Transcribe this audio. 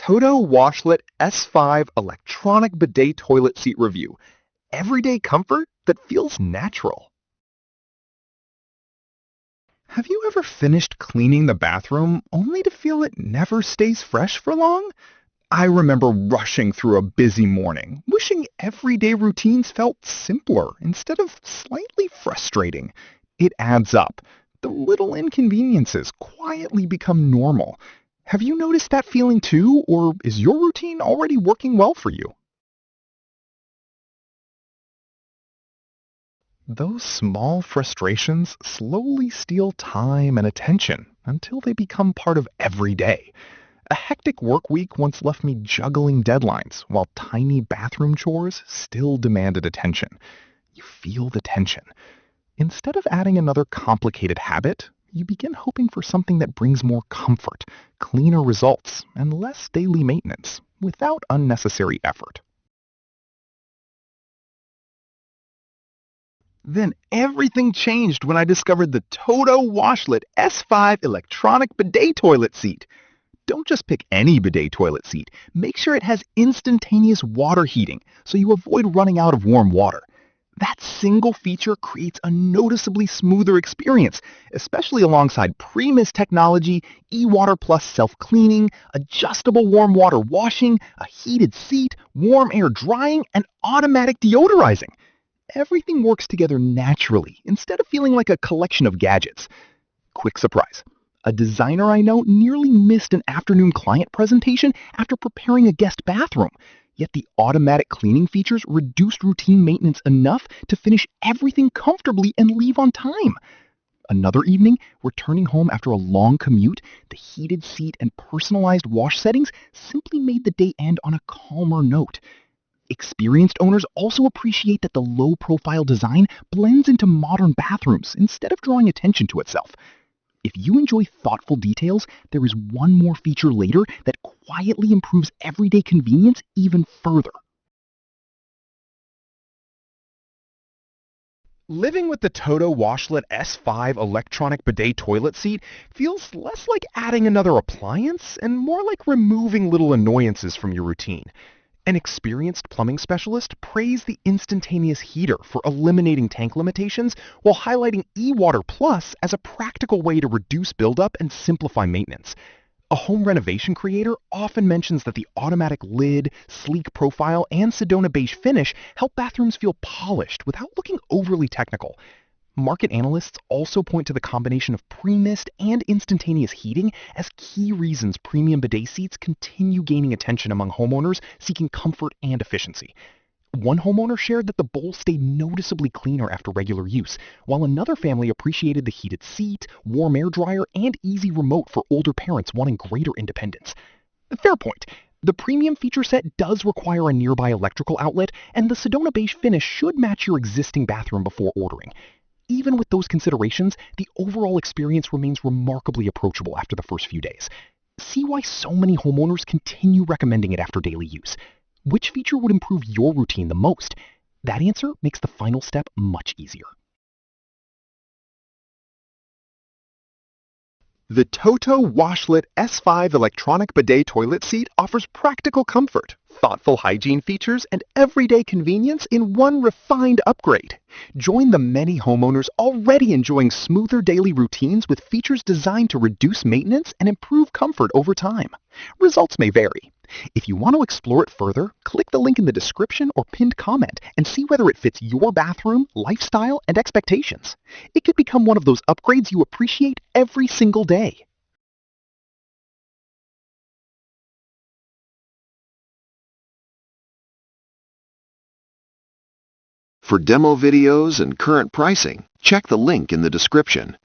TOTO WASHLET S5 electronic bidet toilet seat review. Everyday comfort that feels natural. Have you ever finished cleaning the bathroom only to feel it never stays fresh for long? I remember rushing through a busy morning, wishing everyday routines felt simpler instead of slightly frustrating. It adds up. The little inconveniences quietly become normal. Have you noticed that feeling too, or is your routine already working well for you? Those small frustrations slowly steal time and attention until they become part of every day. A hectic work week once left me juggling deadlines while tiny bathroom chores still demanded attention. You feel the tension. Instead of adding another complicated habit, you begin hoping for something that brings more comfort, cleaner results, and less daily maintenance without unnecessary effort. Then everything changed when I discovered the TOTO WASHLET S5 electronic bidet toilet seat. Don't just pick any bidet toilet seat. Make sure it has instantaneous water heating so you avoid running out of warm water. That single feature creates a noticeably smoother experience, especially alongside pre-mist technology, e-water plus self-cleaning, adjustable warm water washing, a heated seat, warm air drying, and automatic deodorizing. Everything works together naturally instead of feeling like a collection of gadgets. Quick surprise. A designer I know nearly missed an afternoon client presentation after preparing a guest bathroom. Yet the automatic cleaning features reduced routine maintenance enough to finish everything comfortably and leave on time. Another evening, returning home after a long commute, the heated seat and personalized wash settings simply made the day end on a calmer note. Experienced owners also appreciate that the low-profile design blends into modern bathrooms instead of drawing attention to itself. If you enjoy thoughtful details, there is one more feature later that quietly improves everyday convenience even further. Living with the TOTO WASHLET S5 electronic bidet toilet seat feels less like adding another appliance and more like removing little annoyances from your routine. An experienced plumbing specialist praised the instantaneous heater for eliminating tank limitations while highlighting e-water plus as a practical way to reduce buildup and simplify maintenance. A home renovation creator often mentions that the automatic lid, sleek profile, and Sedona beige finish help bathrooms feel polished without looking overly technical. Market analysts also point to the combination of pre-mist and instantaneous heating as key reasons premium bidet seats continue gaining attention among homeowners seeking comfort and efficiency. One homeowner shared that the bowl stayed noticeably cleaner after regular use, while another family appreciated the heated seat, warm air dryer, and easy remote for older parents wanting greater independence. Fair point. The premium feature set does require a nearby electrical outlet, and the Sedona beige finish should match your existing bathroom before ordering. Even with those considerations, the overall experience remains remarkably approachable after the first few days. See why so many homeowners continue recommending it after daily use. Which feature would improve your routine the most? That answer makes the final step much easier. The TOTO WASHLET S5 electronic bidet toilet seat offers practical comfort, thoughtful hygiene features, and everyday convenience in one refined upgrade. Join the many homeowners already enjoying smoother daily routines with features designed to reduce maintenance and improve comfort over time. Results may vary. If you want to explore it further, click the link in the description or pinned comment and see whether it fits your bathroom, lifestyle, and expectations. It could become one of those upgrades you appreciate every single day. For demo videos and current pricing, check the link in the description.